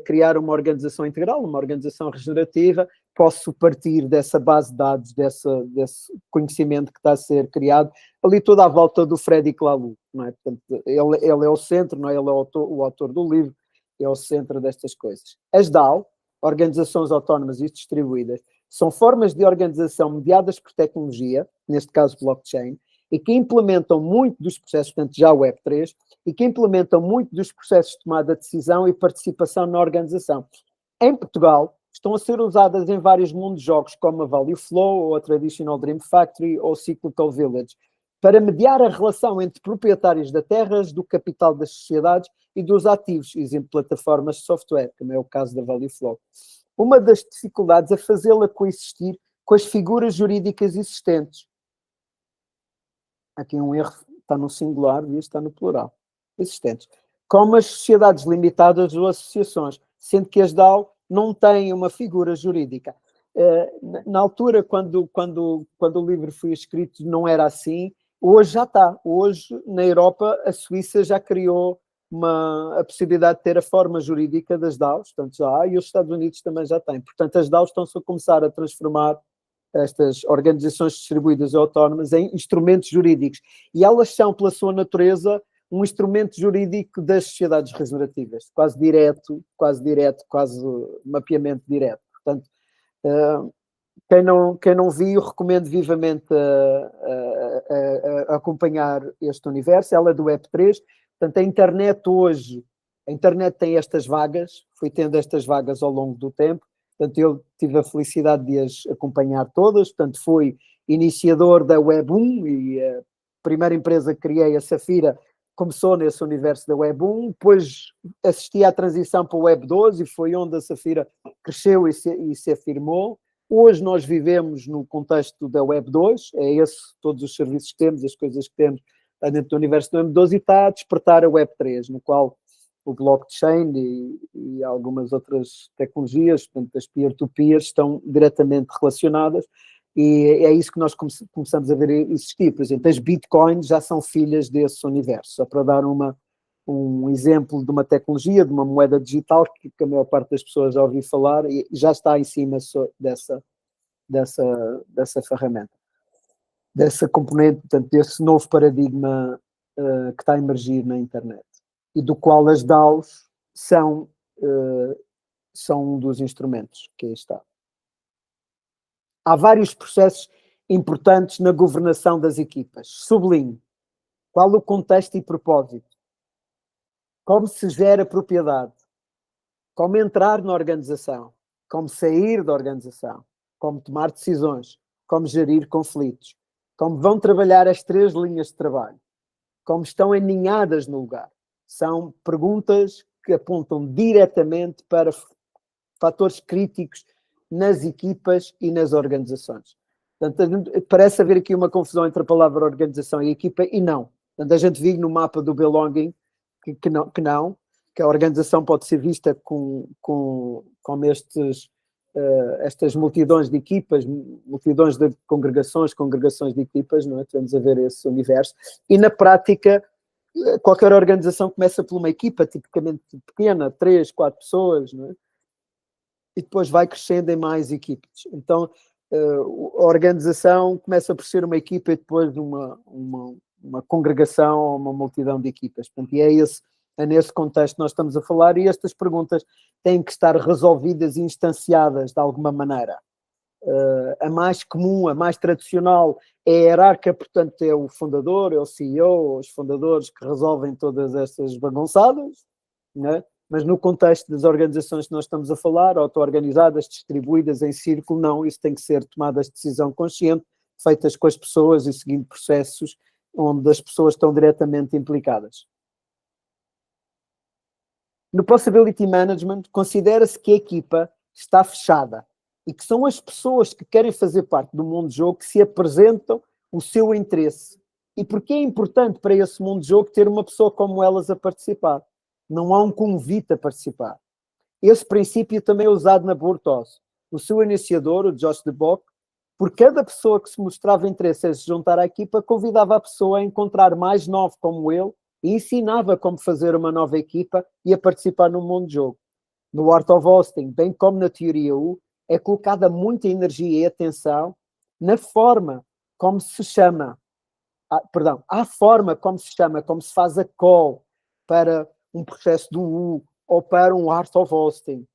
criar uma organização integral, uma organização regenerativa, posso partir dessa base de dados, desse conhecimento que está a ser criado, ali toda à volta do Freddy Laloux, não é? Portanto, ele é o centro, não é? Ele é o autor do livro, é o centro destas coisas. As DAO, organizações autónomas e distribuídas, são formas de organização mediadas por tecnologia, neste caso blockchain, e que implementam muito dos processos, portanto já o Web3, e que implementam muito dos processos de tomada de decisão e participação na organização. Em Portugal, estão a ser usadas em vários mundos de jogos, como a Value Flow, ou a Traditional Dream Factory, ou Cyclical Village, para mediar a relação entre proprietários das terras, do capital das sociedades e dos ativos, exemplo, plataformas de software, como é o caso da Value Flow. Uma das dificuldades é fazê-la coexistir com as figuras jurídicas existentes. Aqui um erro, está no singular e está no plural. Existentes. Como as sociedades limitadas ou associações, sendo que as DAO não têm uma figura jurídica. Na altura, quando o livro foi escrito, não era assim. Hoje já está. Hoje, na Europa, a Suíça já criou a possibilidade de ter a forma jurídica das DAOs, portanto já há, e os Estados Unidos também já têm. Portanto, as DAOs estão-se a começar a transformar estas organizações distribuídas e autónomas em instrumentos jurídicos. E elas são, pela sua natureza, um instrumento jurídico das sociedades regenerativas, quase direto, quase mapeamento direto. Portanto, quem não viu, recomendo vivamente a acompanhar este universo. Ela é do Web3. Portanto, a internet tem estas vagas, foi tendo estas vagas ao longo do tempo. Portanto, eu tive a felicidade de as acompanhar todas. Portanto, fui iniciador da Web 1 e a primeira empresa que criei, a Safira, começou nesse universo da Web 1, depois assisti à transição para o Web 2 e foi onde a Safira cresceu e se afirmou. Hoje nós vivemos no contexto da Web 2, é esse, todos os serviços que temos, as coisas que temos dentro do universo do Web 2, e está a despertar a Web 3, no qual o blockchain e algumas outras tecnologias, portanto as peer-to-peer, estão diretamente relacionadas, e é isso que nós começamos a ver existir. Por exemplo, as bitcoins já são filhas desse universo. Só para dar um exemplo de uma tecnologia, de uma moeda digital que a maior parte das pessoas já ouviu falar e já está em cima dessa ferramenta, dessa componente, portanto, desse novo paradigma que está a emergir na internet, e do qual as DAOs são um dos instrumentos que aí está. Há vários processos importantes na governação das equipas. Sublinho. Qual o contexto e propósito? Como se gera propriedade? Como entrar na organização? Como sair da organização? Como tomar decisões? Como gerir conflitos? Como vão trabalhar as 3 linhas de trabalho? Como estão aninhadas no lugar? São perguntas que apontam diretamente para fatores críticos nas equipas e nas organizações. Portanto, parece haver aqui uma confusão entre a palavra organização e equipa, e não. Portanto, a gente vive no mapa do belonging que a organização pode ser vista com estas multidões de equipas, multidões de congregações de equipas, não é? Estamos a ver esse universo. E na prática, qualquer organização começa por uma equipa tipicamente pequena, 3, 4 pessoas, não é? E depois vai crescendo em mais equipas. Então, a organização começa por ser uma equipa e depois uma congregação ou uma multidão de equipas. Portanto, e é nesse contexto que nós estamos a falar, e estas perguntas têm que estar resolvidas e instanciadas de alguma maneira. A mais comum, a mais tradicional é a hierarquia, portanto é o fundador, é o CEO, os fundadores que resolvem todas estas bagunçadas, não é? Mas no contexto das organizações que nós estamos a falar, auto-organizadas, distribuídas em círculo, não, isso tem que ser tomadas de decisão consciente, feitas com as pessoas e seguindo processos onde as pessoas estão diretamente implicadas. No Possibility Management, considera-se que a equipa está fechada e que são as pessoas que querem fazer parte do mundo de jogo que se apresentam o seu interesse. E porque é importante para esse mundo de jogo ter uma pessoa como elas a participar. Não há um convite a participar. Esse princípio também é usado na Burtos. O seu iniciador, o Josh DeBock, por cada pessoa que se mostrava interesse em se juntar à equipa, convidava a pessoa a encontrar mais 9 como ele e ensinava como fazer uma nova equipa e a participar no mundo de jogo. No Art of Hosting, bem como na Teoria U, é colocada muita energia e atenção na forma como se chama, como se faz a call para um processo do U ou para um Art of Hosting.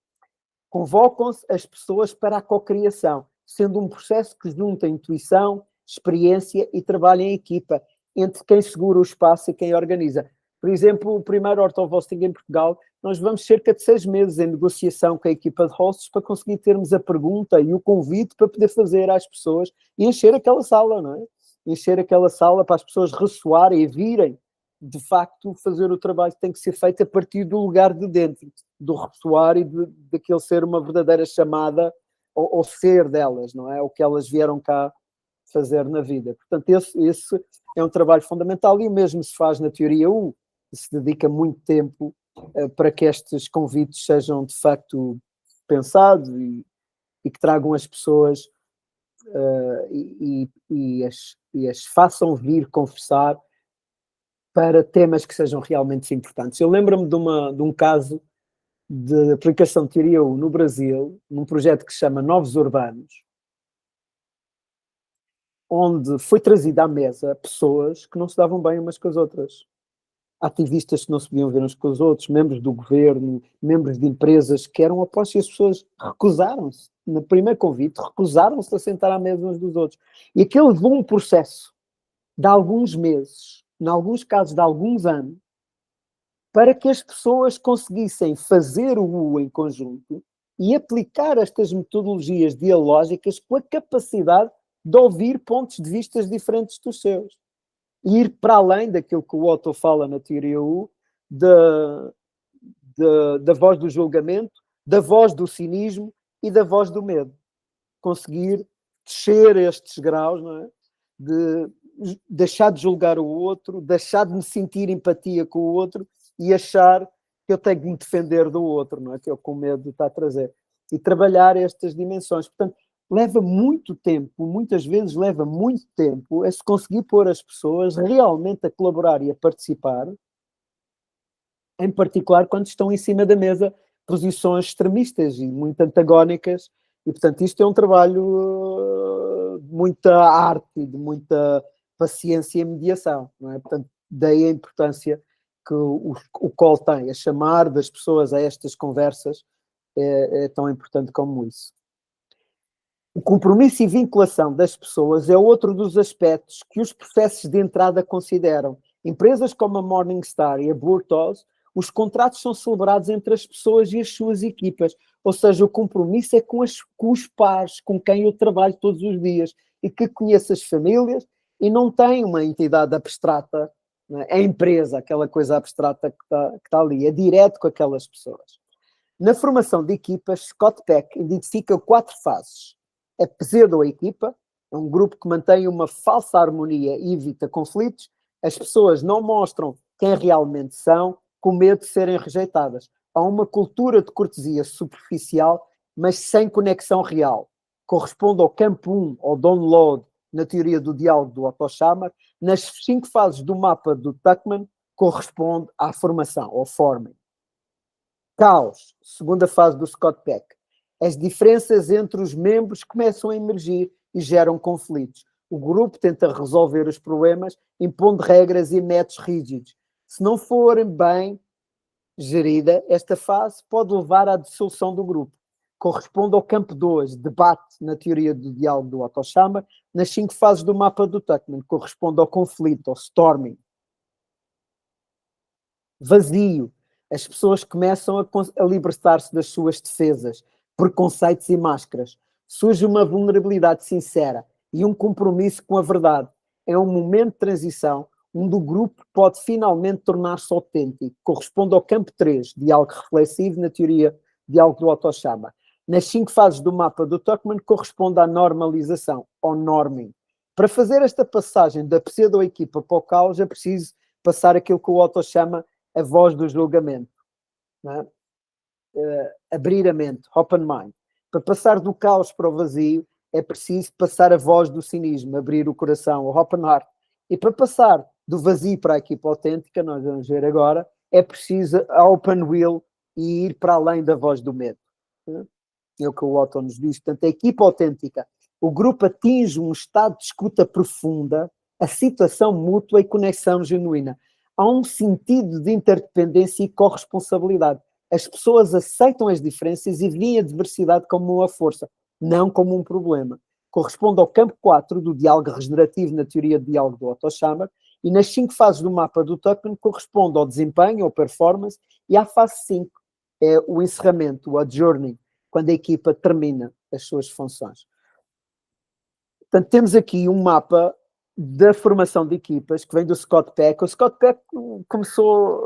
Convocam-se as pessoas para a cocriação, sendo um processo que junta intuição, experiência e trabalho em equipa, entre quem segura o espaço e quem organiza. Por exemplo, o primeiro Hortovosting em Portugal, nós vamos cerca de 6 meses em negociação com a equipa de hosts para conseguir termos a pergunta e o convite para poder fazer às pessoas e encher aquela sala, não é? Encher aquela sala para as pessoas ressoarem e virem, de facto, fazer o trabalho que tem que ser feito a partir do lugar de dentro, do ressoar e daquele ser uma verdadeira chamada ao ser delas, não é? O que elas vieram cá fazer na vida. Portanto, esse é um trabalho fundamental e o mesmo se faz na teoria U, se dedica muito tempo para que estes convites sejam de facto pensados e que tragam as pessoas e as façam vir conversar para temas que sejam realmente importantes. Eu lembro-me de um caso de aplicação de teoria U no Brasil, num projeto que se chama Novos Urbanos, onde foi trazida à mesa pessoas que não se davam bem umas com as outras. Ativistas que não se podiam ver uns com os outros, membros do governo, membros de empresas que eram opostos e as pessoas recusaram-se, no primeiro convite, recusaram-se a sentar à mesa uns dos outros. E aquilo levou um processo de alguns meses, em alguns casos de alguns anos, para que as pessoas conseguissem fazer o U em conjunto e aplicar estas metodologias dialógicas com a capacidade de ouvir pontos de vista diferentes dos seus. E ir para além daquilo que o Otto fala na teoria U, da voz do julgamento, da voz do cinismo e da voz do medo. Conseguir descer estes graus, não é? De deixar de julgar o outro, deixar de me sentir empatia com o outro e achar que eu tenho de me defender do outro, não é? Que é o que o medo está a trazer. E trabalhar estas dimensões. Portanto, leva muito tempo, muitas vezes leva muito tempo a se conseguir pôr as pessoas realmente a colaborar e a participar, em particular quando estão em cima da mesa posições extremistas e muito antagónicas, e portanto isto é um trabalho de muita arte, de muita paciência e mediação, não é? Portanto, daí a importância que o call tem, a chamar das pessoas a estas conversas é tão importante como isso. O compromisso e vinculação das pessoas é outro dos aspectos que os processos de entrada consideram. Empresas como a Morningstar e a Burtos, os contratos são celebrados entre as pessoas e as suas equipas, ou seja, o compromisso é com os pares, com quem eu trabalho todos os dias e que conheço as famílias e não tem uma entidade abstrata, não é? É a empresa, aquela coisa abstrata que está ali, é direto com aquelas pessoas. Na formação de equipas, Scott Peck identifica 4 fases. A pseudo-equipa, é um grupo que mantém uma falsa harmonia e evita conflitos. As pessoas não mostram quem realmente são, com medo de serem rejeitadas. Há uma cultura de cortesia superficial, mas sem conexão real. Corresponde ao campo 1, ao download, na teoria do diálogo do Otto Scharmer. Nas 5 fases do mapa do Tuckman, corresponde à formação, ao forming. Caos, segunda fase do Scott Peck. As diferenças entre os membros começam a emergir e geram conflitos. O grupo tenta resolver os problemas impondo regras e métodos rígidos. Se não forem bem gerida, esta fase pode levar à dissolução do grupo. Corresponde ao campo 2, debate na teoria do diálogo do Otto Scharmer. Nas 5 fases do mapa do Tuckman, corresponde ao conflito, ao storming. Vazio. As pessoas começam a libertar-se das suas defesas, preconceitos e máscaras. Surge uma vulnerabilidade sincera e um compromisso com a verdade. É um momento de transição onde o grupo pode finalmente tornar-se autêntico. Corresponde ao campo 3, diálogo reflexivo, na teoria diálogo do Otto Scharmer. Nas 5 fases do mapa do Tuckman, corresponde à normalização, ao norming. Para fazer esta passagem da pseudo-equipa para o caos, é preciso passar aquilo que o Otto chama a voz do julgamento. Não é? Abrir a mente, open mind. Para passar do caos para o vazio, é preciso passar a voz do cinismo, abrir o coração, o open heart. E para passar do vazio para a equipa autêntica, nós vamos ver agora, é preciso a open will e ir para além da voz do medo. É o que o Otto nos diz. Portanto, a equipa autêntica, o grupo atinge um estado de escuta profunda, a situação mútua e conexão genuína. Há um sentido de interdependência e corresponsabilidade. As pessoas aceitam as diferenças e veem a diversidade como uma força, não como um problema. corresponde ao campo 4 do diálogo regenerativo na teoria de diálogo do Otto Scharmer, e nas 5 fases do mapa do Tuckman corresponde ao desempenho, ou performance, e à fase 5, é o encerramento, o adjourning, quando a equipa termina as suas funções. Portanto, temos aqui um mapa da formação de equipas que vem do Scott Peck. O Scott Peck começou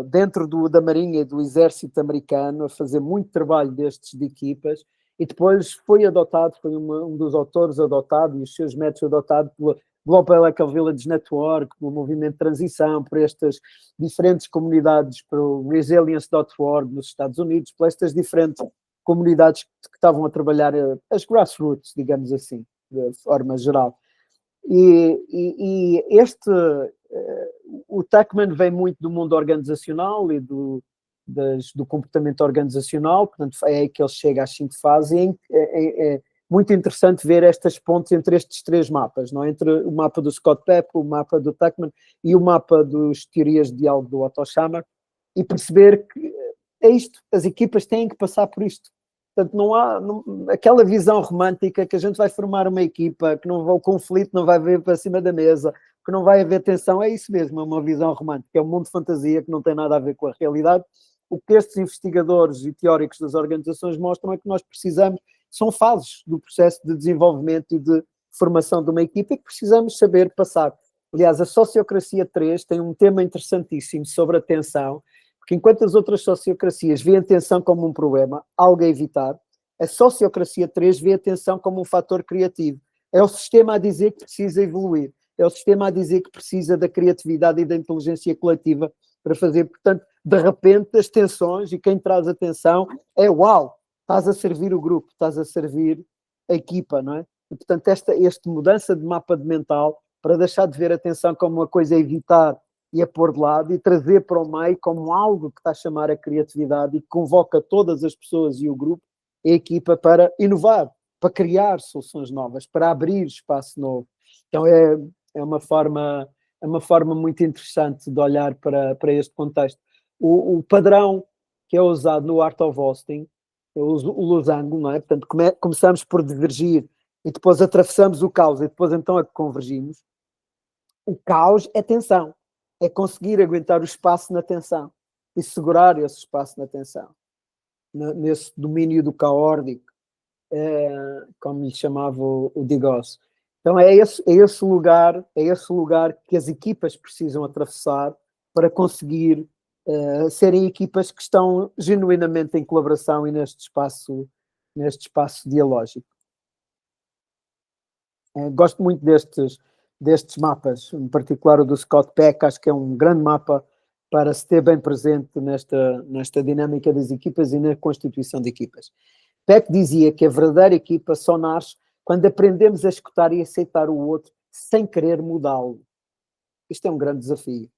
dentro da Marinha e do Exército americano a fazer muito trabalho destes de equipas e depois foi adotado, foi um dos autores adotado e os seus métodos adotados pela Global Electrical Village Network, pelo movimento de transição, por estas diferentes comunidades, pelo Resilience.org nos Estados Unidos, por estas diferentes comunidades que estavam a trabalhar as grassroots, digamos assim, de forma geral. E o Tuckman vem muito do mundo organizacional e do comportamento organizacional, portanto é aí que ele chega às 5 fases, e é muito interessante ver estas pontes entre estes 3 mapas, não é? Entre o mapa do Scott Peck, o mapa do Tuckman e o mapa das teorias de diálogo do Otto Scharmer, e perceber que é isto, as equipas têm que passar por isto. Portanto, não há aquela visão romântica que a gente vai formar uma equipa, que não vai, o conflito não vai vir para cima da mesa, que não vai haver tensão, é isso mesmo, é uma visão romântica, é um mundo de fantasia que não tem nada a ver com a realidade. O que estes investigadores e teóricos das organizações mostram é que nós precisamos, são fases do processo de desenvolvimento e de formação de uma equipa e que precisamos saber passar. Aliás, a Sociocracia 3 tem um tema interessantíssimo sobre a tensão, porque enquanto as outras sociocracias veem a tensão como um problema, algo a evitar, a Sociocracia 3 vê a tensão como um fator criativo. É o sistema a dizer que precisa evoluir, é o sistema a dizer que precisa da criatividade e da inteligência coletiva para fazer, portanto, de repente, as tensões, e quem traz a tensão é uau, estás a servir o grupo, estás a servir a equipa, não é? E, portanto, esta mudança de mapa de mental para deixar de ver a tensão como uma coisa a evitar e a pôr de lado e trazer para o meio como algo que está a chamar a criatividade e que convoca todas as pessoas e o grupo, a equipa, para inovar, para criar soluções novas, para abrir espaço novo. Então é uma forma muito interessante de olhar para este contexto. O padrão que é usado no Art of Hosting, o losango, não é? Portanto, começamos por divergir e depois atravessamos o caos e depois então é que convergimos. O caos é tensão, é conseguir aguentar o espaço na tensão e segurar esse espaço na tensão, nesse domínio do caórdico, como lhe chamava o Digos. Então é esse lugar que as equipas precisam atravessar para conseguir serem equipas que estão genuinamente em colaboração e neste espaço dialógico. Gosto muito destes mapas, em particular o do Scott Peck, acho que é um grande mapa para se ter bem presente nesta dinâmica das equipas e na constituição de equipas. Peck dizia que a verdadeira equipa só nasce quando aprendemos a escutar e aceitar o outro sem querer mudá-lo. Isto é um grande desafio.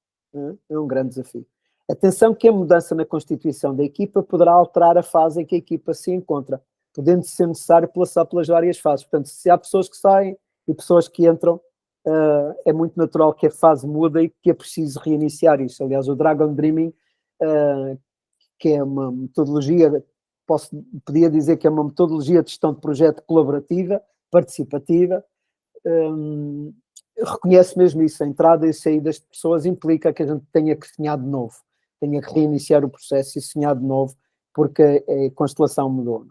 É um grande desafio. Atenção que a mudança na constituição da equipa poderá alterar a fase em que a equipa se encontra, podendo ser necessário passar pelas várias fases. Portanto, se há pessoas que saem e pessoas que entram, é muito natural que a fase muda e que é preciso reiniciar isso. Aliás, o Dragon Dreaming, que é uma metodologia, podia dizer que é uma metodologia de gestão de projeto colaborativa, participativa, reconhece mesmo isso, a entrada e saída das pessoas implica que a gente tenha que sonhar de novo, tenha que reiniciar o processo e sonhar de novo, porque a constelação mudou.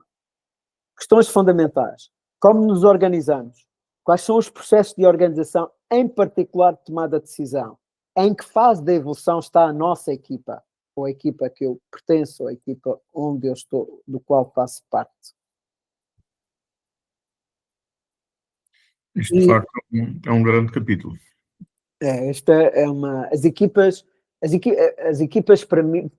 Questões fundamentais. Como nos organizamos? Quais são os processos de organização, em particular de tomada de decisão? Em que fase da evolução está a nossa equipa? Ou a equipa que eu pertenço, ou a equipa onde eu estou, do qual faço parte? Isto, de facto, é um grande capítulo. Esta é as equipas para mim,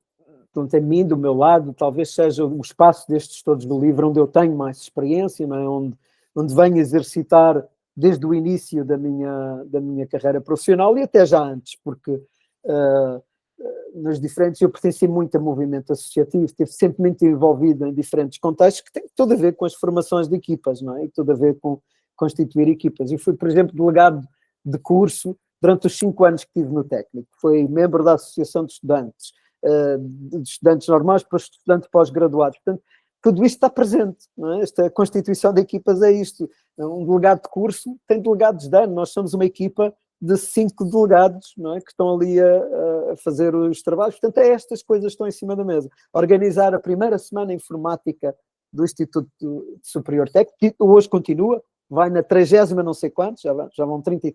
portanto, a mim, do meu lado, talvez seja o espaço destes todos do livro onde eu tenho mais experiência, não é? onde venho exercitar desde o início da minha carreira profissional e até já antes, porque nas diferentes, eu pertenci muito a movimento associativo, estive sempre muito envolvido em diferentes contextos que têm tudo a ver com as formações de equipas, não é? E tudo a ver com constituir equipas. Eu fui, por exemplo, delegado de curso durante os 5 anos que estive no técnico. Fui membro da Associação de Estudantes normais para estudantes pós-graduados. Portanto, tudo isto está presente, não é? Esta constituição de equipas é isto. Um delegado de curso tem delegados de ano. Nós somos uma equipa de 5 delegados, não é? Que estão ali a fazer os trabalhos. Portanto, estas coisas estão em cima da mesa. Organizar a primeira semana informática do Instituto Superior Técnico, que hoje continua, vai na 30ª não sei quantos, já vão 30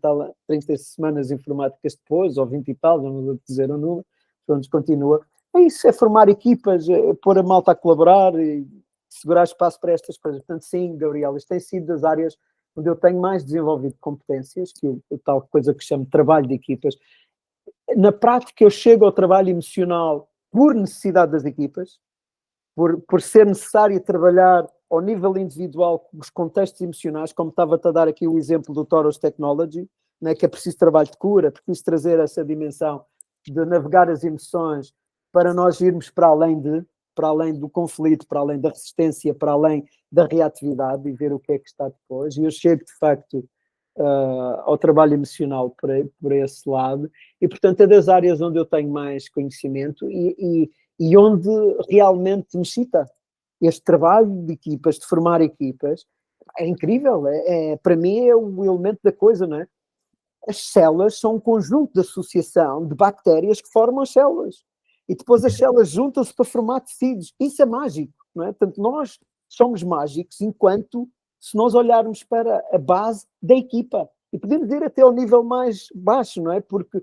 semanas informáticas depois, ou 20 e tal, não vou dizer o número, portanto continua. É isso, é formar equipas, é pôr a malta a colaborar e segurar espaço para estas coisas. Portanto, sim, Gabriel, isto tem sido das áreas onde eu tenho mais desenvolvido competências, que a tal coisa que chamo de trabalho de equipas. Na prática, eu chego ao trabalho emocional por necessidade das equipas, por ser necessário trabalhar ao nível individual com os contextos emocionais, como estava-te a dar aqui o exemplo do Toros Technology, né, que é preciso trabalho de cura, preciso trazer essa dimensão de navegar as emoções para nós irmos para além do conflito, para além da resistência, para além da reatividade e ver o que é que está depois. E eu chego, de facto, ao trabalho emocional por esse lado. E, portanto, é das áreas onde eu tenho mais conhecimento e onde realmente me cita este trabalho de equipas, de formar equipas. É incrível. Para mim é o elemento da coisa, não é? As células são um conjunto de associação de bactérias que formam as células. E depois as células juntam-se para formar tecidos. Isso é mágico, não é? Portanto, nós somos mágicos enquanto, se nós olharmos para a base da equipa. E podemos ir até ao nível mais baixo, não é? Porque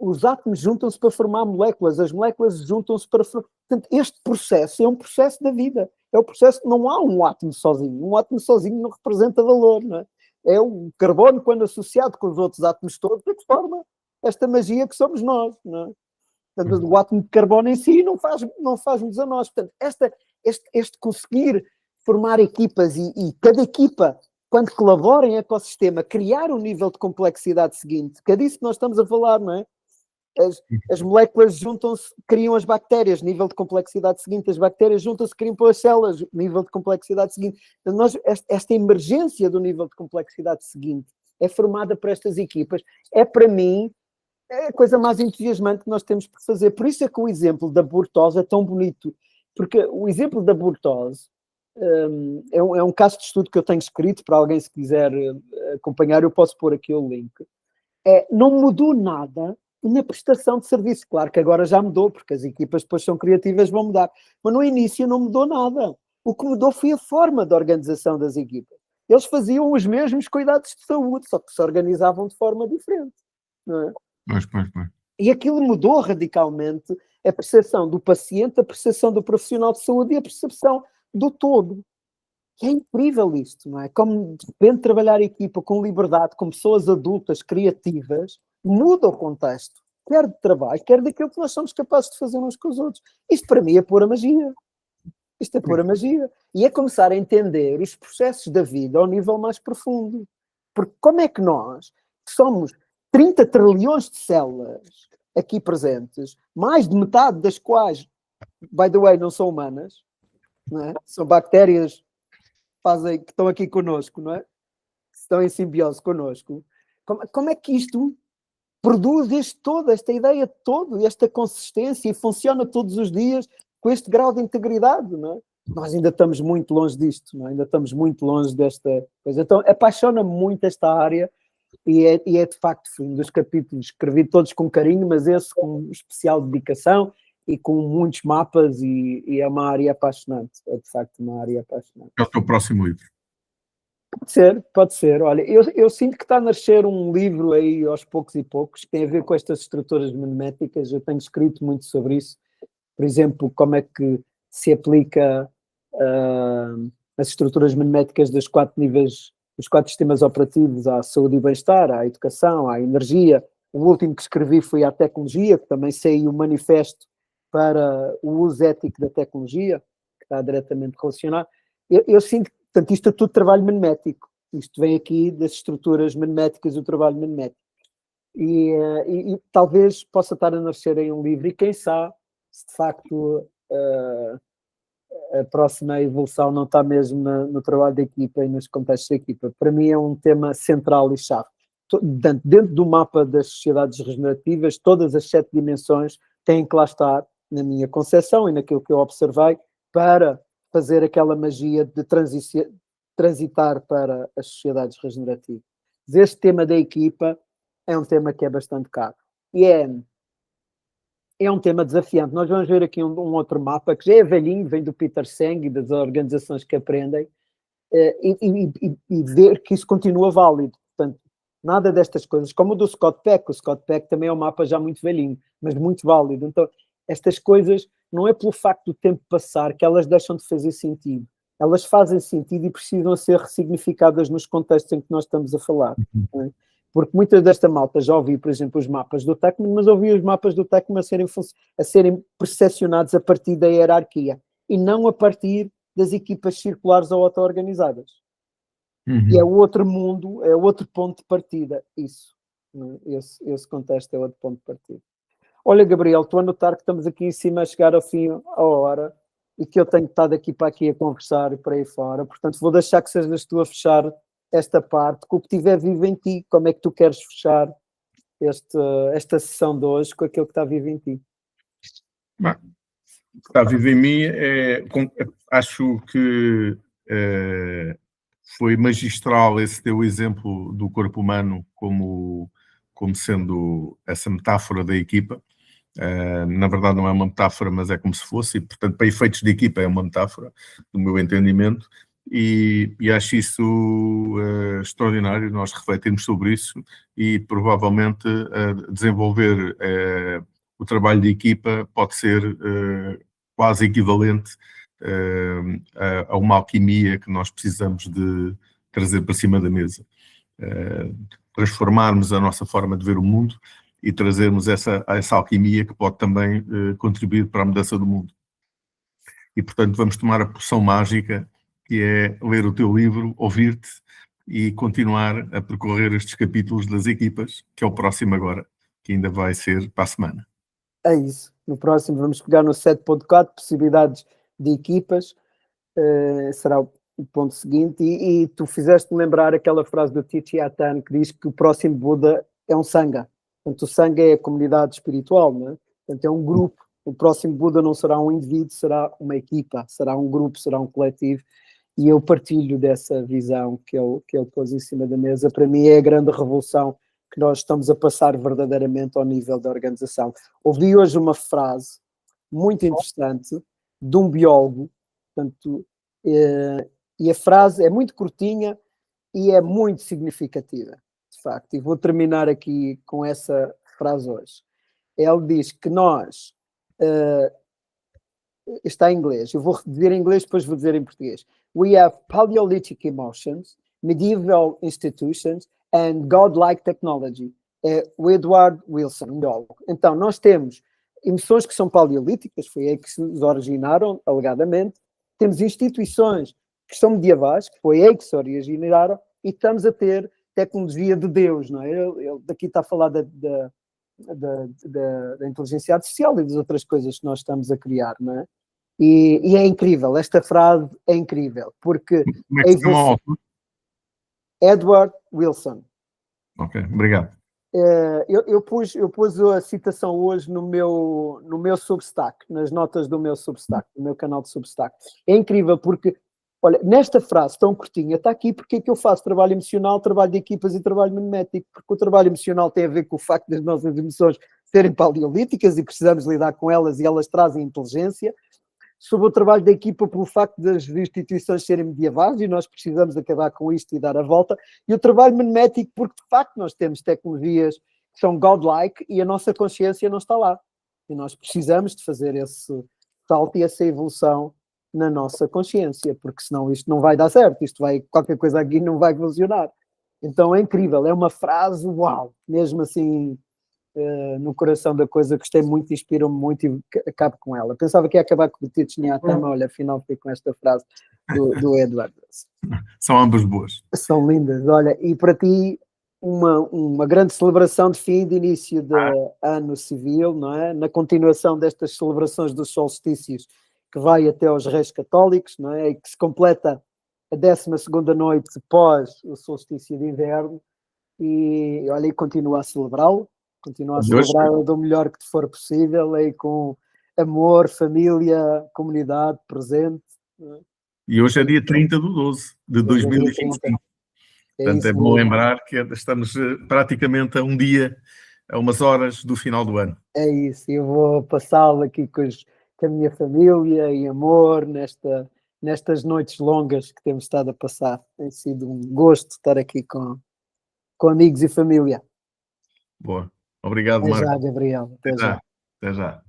os átomos juntam-se para formar moléculas, as moléculas juntam-se para... Portanto, este processo é um processo da vida. É o processo que não há um átomo sozinho. Um átomo sozinho não representa valor, não é? É o carbono, quando associado com os outros átomos todos, é que forma esta magia que somos nós, não é? Portanto, o átomo de carbono em si não faz-nos a nós. Portanto, este conseguir formar equipas e cada equipa, quando colabora em ecossistema, criar um nível de complexidade seguinte, que é disso que nós estamos a falar, não é? As moléculas juntam-se, criam as bactérias, nível de complexidade seguinte, as bactérias juntam-se, criam as células, nível de complexidade seguinte. Portanto, esta emergência do nível de complexidade seguinte é formada por estas equipas. É, para mim, é a coisa mais entusiasmante que nós temos por fazer. Por isso é que o exemplo da Burtose é tão bonito, porque o exemplo da Burtose é um caso de estudo que eu tenho escrito, para alguém se quiser acompanhar, eu posso pôr aqui o link. Não mudou nada na prestação de serviço. Claro que agora já mudou, porque as equipas depois são criativas, vão mudar. Mas no início não mudou nada. O que mudou foi a forma de organização das equipas. Eles faziam os mesmos cuidados de saúde, só que se organizavam de forma diferente. Não é? Pois. E aquilo mudou radicalmente a percepção do paciente, a percepção do profissional de saúde e a percepção do todo. É incrível isto, não é? Como de repente trabalhar em equipa com liberdade, com pessoas adultas, criativas, muda o contexto, quer de trabalho, quer daquilo que nós somos capazes de fazer uns com os outros. Isto para mim é pura magia. Isto é pura magia. E é começar a entender os processos da vida ao nível mais profundo. Porque como é que nós, que somos 30 trilhões de células aqui presentes, mais de metade das quais, by the way, não são humanas, não é? São bactérias que estão aqui connosco, não é? Que estão em simbiose connosco. Como é que isto produz esta ideia toda, esta consistência e funciona todos os dias com este grau de integridade, não é? Nós ainda estamos muito longe disto, não é? Ainda estamos muito longe desta coisa. Então, apaixona-me muito esta área e é de facto um dos capítulos, escrevi todos com carinho, mas esse com especial dedicação e com muitos mapas e é uma área apaixonante. É de facto uma área apaixonante. É o teu próximo livro? Pode ser. Olha, eu sinto que está a nascer um livro aí aos poucos e poucos, que tem a ver com estas estruturas mneméticas. Eu tenho escrito muito sobre isso. Por exemplo, como é que se aplica as estruturas mneméticas dos 4 níveis, dos 4 sistemas operativos à saúde e bem-estar, à educação, à energia. O último que escrevi foi à tecnologia, que também saiu um manifesto para o uso ético da tecnologia, que está diretamente relacionado. Eu sinto que, portanto, isto é tudo trabalho mnemético. Isto vem aqui das estruturas mneméticas do trabalho mnemético. E talvez possa estar a nascer em um livro, e quem sabe, se de facto a próxima evolução não está mesmo no trabalho da equipa e nos contextos da equipa. Para mim é um tema central e chave. Dentro do mapa das sociedades regenerativas, todas as 7 dimensões têm que lá estar, na minha concepção e naquilo que eu observei, para fazer aquela magia de transitar para as sociedades regenerativas. Este tema da equipa é um tema que é bastante caro. E é um tema desafiante. Nós vamos ver aqui um outro mapa que já é velhinho, vem do Peter Senge e das organizações que aprendem, e ver que isso continua válido. Portanto, nada destas coisas, como o do Scott Peck. O Scott Peck também é um mapa já muito velhinho, mas muito válido. Então, estas coisas, não é pelo facto do tempo passar que elas deixam de fazer sentido. Elas fazem sentido e precisam ser ressignificadas nos contextos em que nós estamos a falar. Não é? Porque muita desta malta já ouvi, por exemplo, os mapas do Techman, mas ouvi os mapas do Techman a serem percepcionados a partir da hierarquia e não a partir das equipas circulares ou auto-organizadas. E é outro mundo, é outro ponto de partida, isso. Esse contexto é outro ponto de partida. Olha, Gabriel, estou a notar que estamos aqui em cima a chegar ao fim, à hora, e que eu tenho estado aqui para aqui a conversar e para aí fora, portanto vou deixar que sejas tu a fechar esta parte, com o que tiver vivo em ti. Como é que tu queres fechar esta sessão de hoje com aquilo que está vivo em ti? O que está vivo em mim acho que foi magistral esse teu exemplo do corpo humano como sendo essa metáfora da equipa. Na verdade não é uma metáfora, mas é como se fosse, e portanto para efeitos de equipa é uma metáfora, do meu entendimento, e acho isso extraordinário, nós refletirmos sobre isso e provavelmente desenvolver o trabalho de equipa pode ser quase equivalente a uma alquimia que nós precisamos de trazer para cima da mesa. Transformarmos a nossa forma de ver o mundo e trazermos essa alquimia que pode também contribuir para a mudança do mundo. E, portanto, vamos tomar a poção mágica, que é ler o teu livro, ouvir-te e continuar a percorrer estes capítulos das equipas, que é o próximo agora, que ainda vai ser para a semana. É isso. No próximo vamos pegar no 7.4, possibilidades de equipas, será o ponto seguinte, e tu fizeste-me lembrar aquela frase do Thich Nhat Hanh que diz que o próximo Buda é um Sangha. Portanto, o Sangha é a comunidade espiritual, não é? Portanto, é um grupo. O próximo Buda não será um indivíduo, será uma equipa, será um grupo, será um coletivo, e eu partilho dessa visão que ele pôs em cima da mesa. Para mim é a grande revolução que nós estamos a passar verdadeiramente ao nível da organização. Ouvi hoje uma frase muito interessante de um biólogo, portanto, e a frase é muito curtinha e é muito significativa, de facto, e vou terminar aqui com essa frase hoje. Ele diz que nós, está em inglês, eu vou dizer em inglês, depois vou dizer em português. We have Paleolithic emotions, medieval institutions and godlike technology. É o Edward Wilson, biólogo. Então, nós temos emoções que são paleolíticas, foi aí que se originaram, alegadamente. Temos instituições que são medievais, que foi aí que se originaram, e estamos a ter tecnologia de Deus, não é? Ele daqui está a falar da inteligência artificial e das outras coisas que nós estamos a criar, não é? E é incrível, esta frase é incrível, porque... Como é que se chama o autor? Edward Wilson. Ok, obrigado. Eu pus a citação hoje no meu Substack, nas notas do meu Substack, no meu canal de Substack. É incrível porque, olha, nesta frase tão curtinha, está aqui porque é que eu faço trabalho emocional, trabalho de equipas e trabalho mimético, porque o trabalho emocional tem a ver com o facto das nossas emoções serem paleolíticas e precisamos lidar com elas e elas trazem inteligência. Sobre o trabalho da equipa pelo facto das instituições serem medievais e nós precisamos acabar com isto e dar a volta, e o trabalho mimético porque de facto nós temos tecnologias que são godlike e a nossa consciência não está lá, e nós precisamos de fazer esse salto e essa evolução na nossa consciência, porque senão isto não vai dar certo, qualquer coisa aqui não vai funcionar. Então é incrível, é uma frase, uau, mesmo assim no coração da coisa, gostei muito, inspirou-me muito e acabo com ela. Pensava que ia acabar com o Thich Nhat Hanh, olha, afinal fiquei com esta frase do Edward. São ambas boas. São lindas, olha, e para ti uma grande celebração de fim de início de ano civil, não é? Na continuação destas celebrações dos solstícios que vai até aos Reis Católicos, não é? E que se completa a 12ª noite pós o solstício de inverno, e olha, e continua a celebrá-lo. Continua a celebrar do melhor que te for possível, aí com amor, família, comunidade presente. E hoje é dia 30/12 de 2025. Portanto, é bom lembrar que estamos praticamente a um dia, a umas horas do final do ano. É isso, eu vou passá-lo aqui com a minha família em amor, nestas noites longas que temos estado a passar. Tem sido um gosto estar aqui com amigos e família. Boa. Obrigado, Até Marco. já, Gabriel. Até já. Até já.